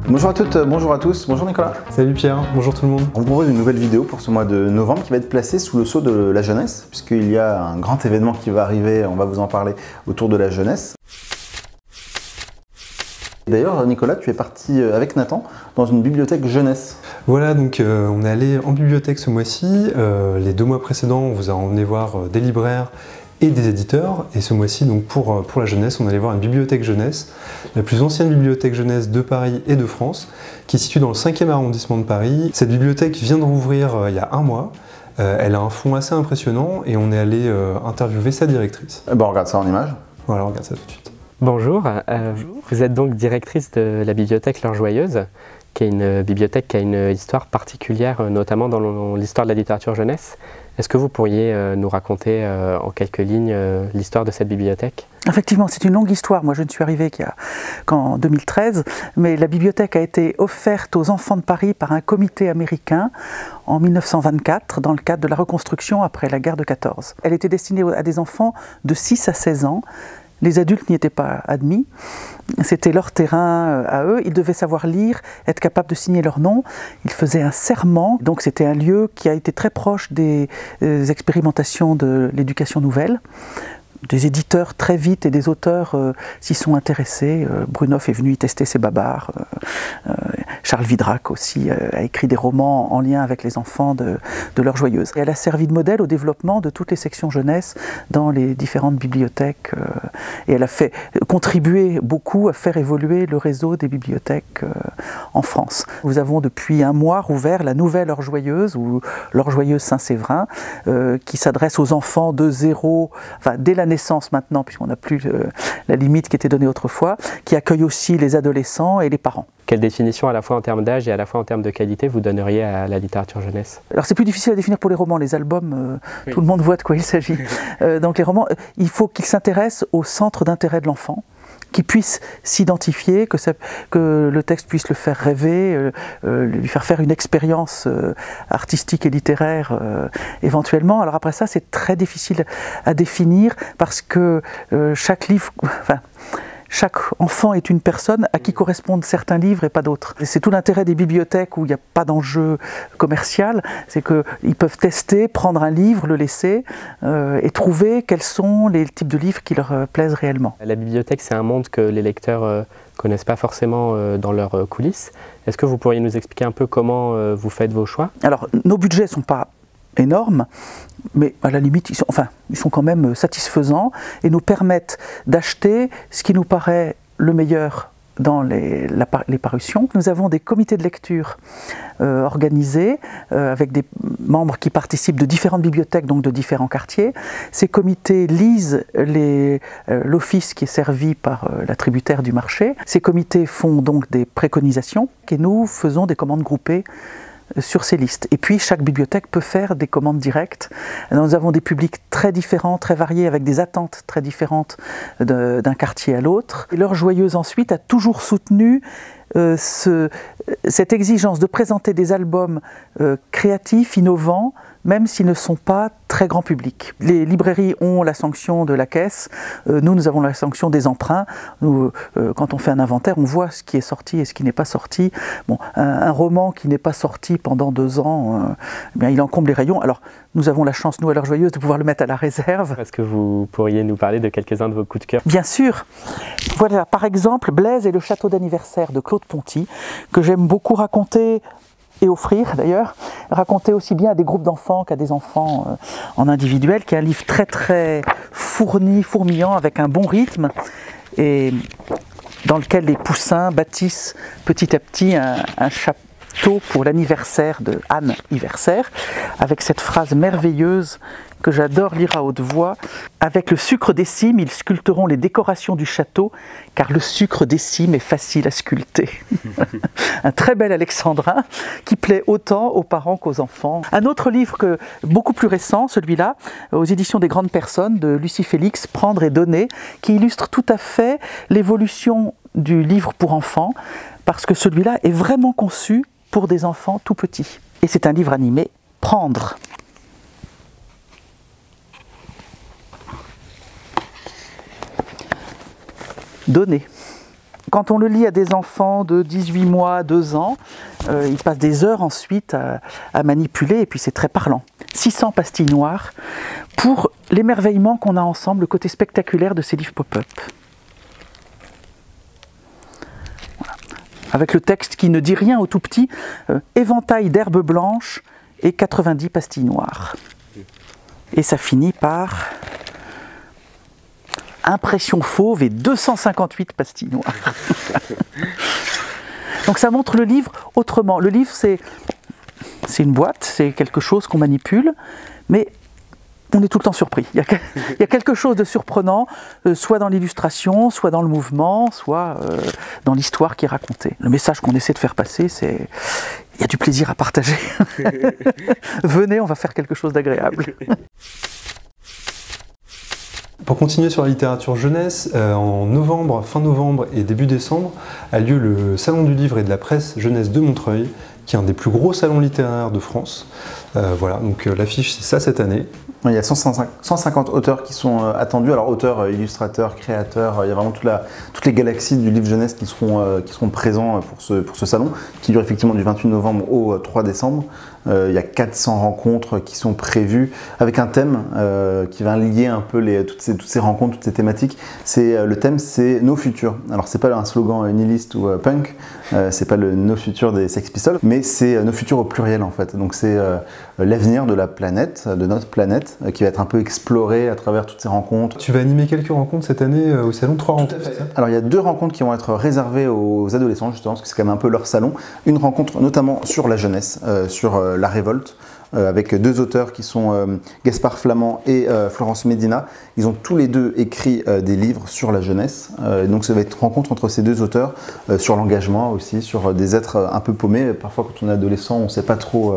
Bonjour à toutes, bonjour à tous, bonjour Nicolas. Salut Pierre, bonjour tout le monde. On vous propose une nouvelle vidéo pour ce mois de novembre qui va être placée sous le sceau de la jeunesse, puisqu'il y a un grand événement qui va arriver, on va vous en parler, autour de la jeunesse. D'ailleurs Nicolas, tu es parti avec Nathan dans une bibliothèque jeunesse. Voilà, donc on est allé en bibliothèque ce mois-ci. Les 2 mois précédents, on vous a emmené voir des libraires et des éditeurs. Et ce mois-ci, donc pour la jeunesse, on allait voir une bibliothèque jeunesse, la plus ancienne bibliothèque jeunesse de Paris et de France, qui est située dans le 5e arrondissement de Paris. Cette bibliothèque vient de rouvrir il y a 1 mois. Elle a un fond assez impressionnant et on est allé interviewer sa directrice. Bon, on regarde ça en image. Voilà, on regarde ça tout de suite. Bonjour, vous êtes donc directrice de la bibliothèque L'Heure Joyeuse, qui est une bibliothèque qui a une histoire particulière, notamment dans l'histoire de la littérature jeunesse. Est-ce que vous pourriez nous raconter en quelques lignes l'histoire de cette bibliothèque ? Effectivement, c'est une longue histoire. Moi, je ne suis arrivée qu'en 2013, mais la bibliothèque a été offerte aux enfants de Paris par un comité américain en 1924, dans le cadre de la reconstruction après la guerre de 14. Elle était destinée à des enfants de 6 à 16 ans. Les adultes n'y étaient pas admis, c'était leur terrain à eux, ils devaient savoir lire, être capables de signer leur nom, ils faisaient un serment, donc c'était un lieu qui a été très proche des expérimentations de l'éducation nouvelle. Des éditeurs très vite et des auteurs s'y sont intéressés. Brunoff est venu y tester ses babards. Charles Vidrac aussi a écrit des romans en lien avec les enfants de L'Heure Joyeuse. Et elle a servi de modèle au développement de toutes les sections jeunesse dans les différentes bibliothèques. Et elle a fait contribuer beaucoup à faire évoluer le réseau des bibliothèques en France. Nous avons depuis 1 mois rouvert la nouvelle L'Heure Joyeuse, ou L'Heure Joyeuse Saint-Séverin, qui s'adresse aux enfants de 0, enfin dès la naissance maintenant, puisqu'on n'a plus la limite qui était donnée autrefois, qui accueille aussi les adolescents et les parents. Quelle définition à la fois en termes d'âge et à la fois en termes de qualité vous donneriez à la littérature jeunesse ? Alors c'est plus difficile à définir pour les romans, les albums, oui. Tout le monde voit de quoi il s'agit. Donc les romans, il faut qu'ils s'intéressent au centre d'intérêt de l'enfant, qu'il puisse s'identifier, que le texte puisse le faire rêver, lui faire faire une expérience artistique et littéraire éventuellement. Alors après ça, c'est très difficile à définir parce que chaque livre... Chaque enfant est une personne à qui correspondent certains livres et pas d'autres. C'est tout l'intérêt des bibliothèques où il n'y a pas d'enjeu commercial, c'est qu'ils peuvent tester, prendre un livre, le laisser et trouver quels sont les types de livres qui leur plaisent réellement. La bibliothèque, c'est un monde que les lecteurs connaissent pas forcément dans leurs coulisses. Est-ce que vous pourriez nous expliquer un peu comment vous faites vos choix ? Alors, nos budgets ne sont pas énormes, mais à la limite, ils sont quand même satisfaisants et nous permettent d'acheter ce qui nous paraît le meilleur dans les parutions. Nous avons des comités de lecture organisés avec des membres qui participent de différentes bibliothèques, donc de différents quartiers. Ces comités lisent l'office qui est servi par l'attributaire du marché. Ces comités font donc des préconisations et nous faisons des commandes groupées sur ces listes. Et puis chaque bibliothèque peut faire des commandes directes. Nous avons des publics très différents, très variés, avec des attentes très différentes d'un quartier à l'autre. L'Heure Joyeuse ensuite a toujours soutenu cette exigence de présenter des albums créatifs, innovants, même s'ils ne sont pas très grand public. Les librairies ont la sanction de la caisse, nous avons la sanction des emprunts. Nous, quand on fait un inventaire, on voit ce qui est sorti et ce qui n'est pas sorti. Bon, un roman qui n'est pas sorti pendant 2 ans, eh bien, il encombre les rayons. Alors, nous avons la chance, nous, à L'Heure Joyeuse, de pouvoir le mettre à la réserve. Est-ce que vous pourriez nous parler de quelques-uns de vos coups de cœur ? Bien sûr. Voilà, par exemple, Blaise et le château d'anniversaire de Claude Ponty, que j'aime beaucoup raconter et offrir d'ailleurs, raconter aussi bien à des groupes d'enfants qu'à des enfants en individuel, qui est un livre très très fourni, fourmillant, avec un bon rythme, et dans lequel les poussins bâtissent petit à petit un château pour l'anniversaire de Anne Iversaire, avec cette phrase merveilleuse que j'adore lire à haute voix. Avec le sucre des cimes, ils sculpteront les décorations du château, car le sucre des cimes est facile à sculpter. Un très bel alexandrin qui plaît autant aux parents qu'aux enfants. Un autre livre beaucoup plus récent, celui-là, aux éditions des Grandes Personnes, de Lucie Félix, Prendre et donner, qui illustre tout à fait l'évolution du livre pour enfants, parce que celui-là est vraiment conçu pour des enfants tout petits. Et c'est un livre animé, Prendre. Donner. quand on le lit à des enfants de 18 mois, 2 ans, ils passent des heures ensuite à manipuler, et puis c'est très parlant. 600 pastilles noires pour l'émerveillement qu'on a ensemble, le côté spectaculaire de ces livres pop-up. Voilà. Avec le texte qui ne dit rien au tout petit, éventail d'herbes blanches et 90 pastilles noires. Et ça finit par impression fauve et 258 pastilles noires. Donc ça montre le livre autrement. Le livre, c'est une boîte, c'est quelque chose qu'on manipule, mais on est tout le temps surpris. Il y a quelque chose de surprenant, soit dans l'illustration, soit dans le mouvement, soit dans l'histoire qui est racontée. Le message qu'on essaie de faire passer, c'est il y a du plaisir à partager. Venez, on va faire quelque chose d'agréable. Pour continuer sur la littérature jeunesse, en novembre, fin novembre et début décembre, a lieu le Salon du livre et de la presse jeunesse de Montreuil, qui est un des plus gros salons littéraires de France. Voilà, donc l'affiche c'est ça cette année. Il y a 150 auteurs qui sont attendus, alors auteurs, illustrateurs, créateurs, il y a vraiment toutes les galaxies du livre jeunesse qui seront présents pour ce salon, qui dure effectivement du 28 novembre au 3 décembre. Il y a 400 rencontres qui sont prévues, avec un thème qui va lier un peu toutes ces rencontres, toutes ces thématiques. Le thème, c'est nos futurs. Alors c'est pas un slogan nihiliste ou punk, c'est pas le nos futurs des Sex Pistols, mais c'est nos futurs au pluriel en fait. Donc c'est l'avenir de la planète, de notre planète, qui va être un peu exploré à travers toutes ces rencontres. Tu vas animer quelques rencontres cette année au salon, 3 rencontres. Tout à fait. Alors il y a 2 rencontres qui vont être réservées aux adolescents justement, parce que c'est quand même un peu leur salon. Une rencontre notamment sur la jeunesse, sur la révolte, avec 2 auteurs qui sont Gaspard Flamand et Florence Médina. Ils ont tous les 2 écrit des livres sur la jeunesse. Donc ça va être une rencontre entre ces 2 auteurs sur l'engagement aussi, sur des êtres un peu paumés. Parfois quand on est adolescent, on ne sait pas trop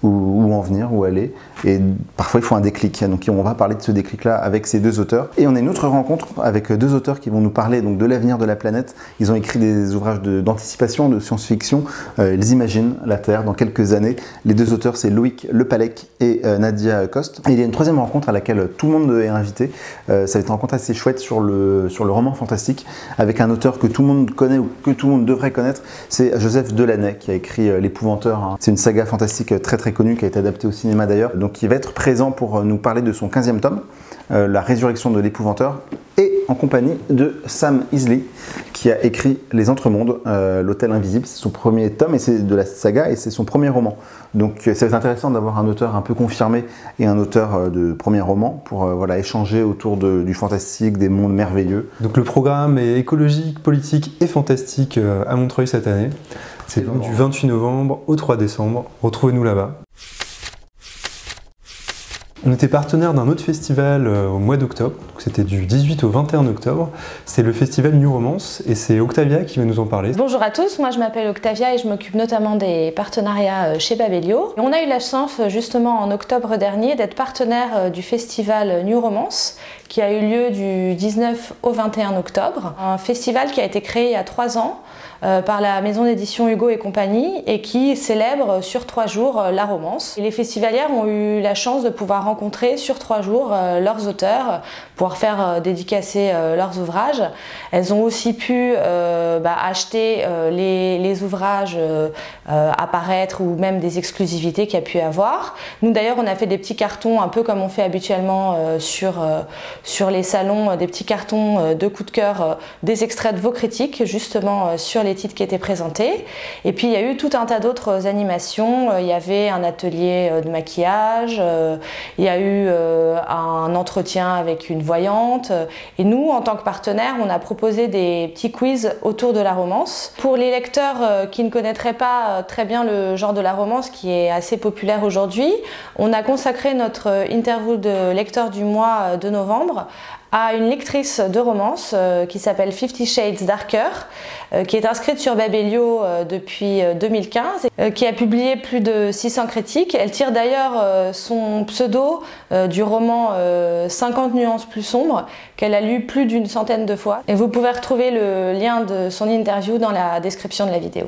où en venir, où aller. Et parfois il faut un déclic. Donc on va parler de ce déclic-là avec ces 2 auteurs. Et on a une autre rencontre avec 2 auteurs qui vont nous parler donc, de l'avenir de la planète. Ils ont écrit des ouvrages d'anticipation, de science-fiction. Ils imaginent la Terre dans quelques années. Les 2 auteurs, c'est Loïc Lepalec et Nadia Coste. Et il y a une 3e rencontre à laquelle tout le monde est invité. Ça va être une rencontre assez chouette sur le roman fantastique, avec un auteur que tout le monde connaît ou que tout le monde devrait connaître. C'est Joseph Delaney qui a écrit L'Épouvanteur. C'est une saga fantastique très très connue qui a été adaptée au cinéma d'ailleurs. Donc il va être présent pour nous parler de son 15e tome, La résurrection de l'Épouvanteur, et en compagnie de Sam Isley qui a écrit Les Entremondes, L'Hôtel Invisible. C'est son premier tome et c'est de la saga et c'est son premier roman. Donc ça va être intéressant d'avoir un auteur un peu confirmé et un auteur de premier roman pour voilà, échanger autour du fantastique, des mondes merveilleux. Donc le programme est écologique, politique et fantastique à Montreuil cette année. C'est du 28 novembre au 3 décembre. Retrouvez-nous là-bas. On était partenaire d'un autre festival au mois d'octobre, c'était du 18 au 21 octobre, c'est le festival New Romance et c'est Octavia qui va nous en parler. Bonjour à tous, moi je m'appelle Octavia et je m'occupe notamment des partenariats chez Babelio. On a eu la chance justement en octobre dernier d'être partenaire du festival New Romance qui a eu lieu du 19 au 21 octobre. Un festival qui a été créé il y a 3 ans par la maison d'édition Hugo et compagnie et qui célèbre sur 3 jours la romance. Et les festivalières ont eu la chance de pouvoir rencontrer sur 3 jours leurs auteurs, pouvoir faire dédicacer leurs ouvrages. Elles ont aussi pu acheter les ouvrages à paraître ou même des exclusivités qu'il y a pu avoir. Nous d'ailleurs on a fait des petits cartons un peu comme on fait habituellement sur les salons, des petits cartons de coups de cœur, des extraits de vos critiques justement sur les titres qui étaient présentés. Et puis il y a eu tout un tas d'autres animations. Il y avait un atelier de maquillage, il y a eu un entretien avec une voyante. Et nous, en tant que partenaire, on a proposé des petits quiz autour de la romance. Pour les lecteurs qui ne connaîtraient pas très bien le genre de la romance qui est assez populaire aujourd'hui, on a consacré notre interview de lecteur du mois de novembre à une lectrice de romance qui s'appelle 50 Shades Darker, qui est inscrite sur Babelio depuis 2015, qui a publié plus de 600 critiques. Elle tire d'ailleurs son pseudo du roman 50 nuances plus sombres, qu'elle a lu plus d'une centaine de fois. Et vous pouvez retrouver le lien de son interview dans la description de la vidéo.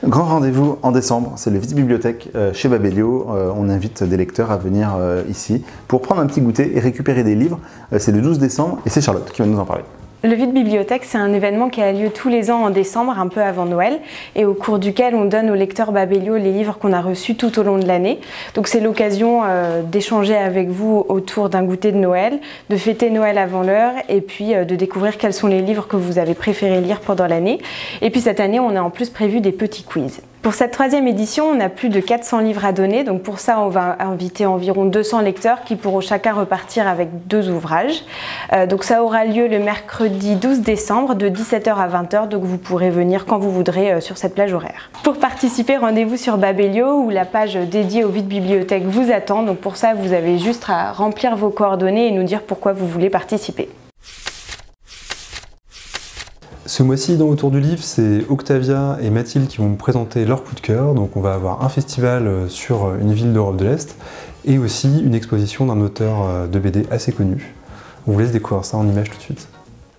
Grand rendez-vous en décembre, c'est le Vite Bibliothèque chez Babelio. On invite des lecteurs à venir ici pour prendre un petit goûter et récupérer des livres. C'est le 12 décembre et c'est Charlotte qui va nous en parler. Le Vide Bibliothèque, c'est un événement qui a lieu tous les ans en décembre, un peu avant Noël, et au cours duquel on donne aux lecteurs Babelio les livres qu'on a reçus tout au long de l'année. Donc c'est l'occasion d'échanger avec vous autour d'un goûter de Noël, de fêter Noël avant l'heure, et puis de découvrir quels sont les livres que vous avez préféré lire pendant l'année. Et puis cette année, on a en plus prévu des petits quiz. Pour cette 3e édition, on a plus de 400 livres à donner, donc pour ça on va inviter environ 200 lecteurs qui pourront chacun repartir avec 2 ouvrages. Donc ça aura lieu le mercredi 12 décembre de 17h à 20h, donc vous pourrez venir quand vous voudrez sur cette plage horaire. Pour participer, rendez-vous sur Babelio où la page dédiée au Vide Bibliothèque vous attend, donc pour ça vous avez juste à remplir vos coordonnées et nous dire pourquoi vous voulez participer. Ce mois-ci, dans Autour du livre, c'est Octavia et Mathilde qui vont me présenter leur coup de cœur. Donc on va avoir un festival sur une ville d'Europe de l'Est et aussi une exposition d'un auteur de BD assez connu. On vous laisse découvrir ça en images tout de suite.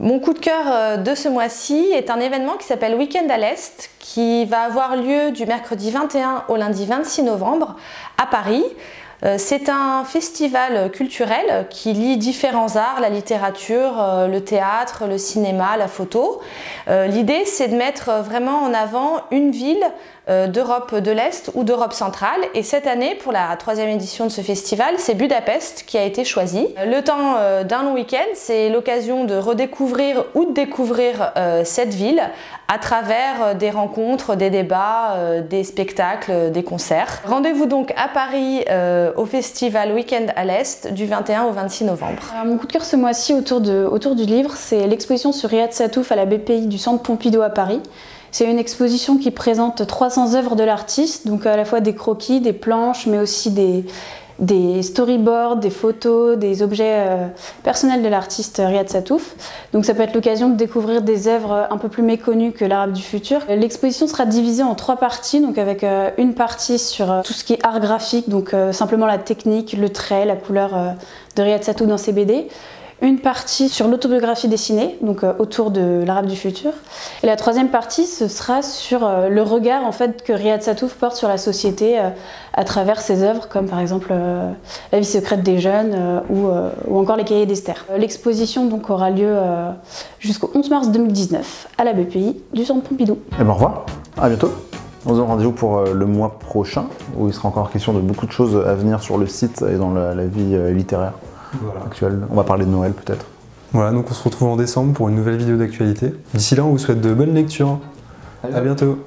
Mon coup de cœur de ce mois-ci est un événement qui s'appelle Week-end à l'Est, qui va avoir lieu du mercredi 21 au lundi 26 novembre à Paris. C'est un festival culturel qui lie différents arts, la littérature, le théâtre, le cinéma, la photo. L'idée, c'est de mettre vraiment en avant une ville d'Europe de l'Est ou d'Europe centrale. Et cette année, pour la 3e édition de ce festival, c'est Budapest qui a été choisi. Le temps d'un long week-end, c'est l'occasion de redécouvrir ou de découvrir cette ville à travers des rencontres, des débats, des spectacles, des concerts. Rendez-vous donc à Paris au festival Week-end à l'Est du 21 au 26 novembre. Mon coup de cœur ce mois-ci autour du livre, c'est l'exposition sur Riyad Sattouf à la BPI du Centre Pompidou à Paris. C'est une exposition qui présente 300 œuvres de l'artiste, donc à la fois des croquis, des planches, mais aussi des storyboards, des photos, des objets personnels de l'artiste Riyad Sattouf. Donc ça peut être l'occasion de découvrir des œuvres un peu plus méconnues que l'Arabe du futur. L'exposition sera divisée en 3 parties, donc avec une partie sur tout ce qui est art graphique, donc simplement la technique, le trait, la couleur de Riyad Sattouf dans ses BD. Une partie sur l'autobiographie dessinée, donc autour de l'Arabe du futur. Et la 3e partie, ce sera sur le regard en fait, que Riyad Sattouf porte sur la société à travers ses œuvres, comme par exemple La vie secrète des jeunes ou encore Les cahiers d'Esther. L'exposition donc aura lieu jusqu'au 11 mars 2019 à la BPI du Centre Pompidou. Et ben au revoir, à bientôt. On se donne rendez-vous pour le mois prochain, où il sera encore question de beaucoup de choses à venir sur le site et dans la vie littéraire. Voilà. Actuelle. On va parler de Noël peut-être. Voilà, donc on se retrouve en décembre pour une nouvelle vidéo d'actualité. D'ici là, on vous souhaite de bonnes lectures. À bientôt.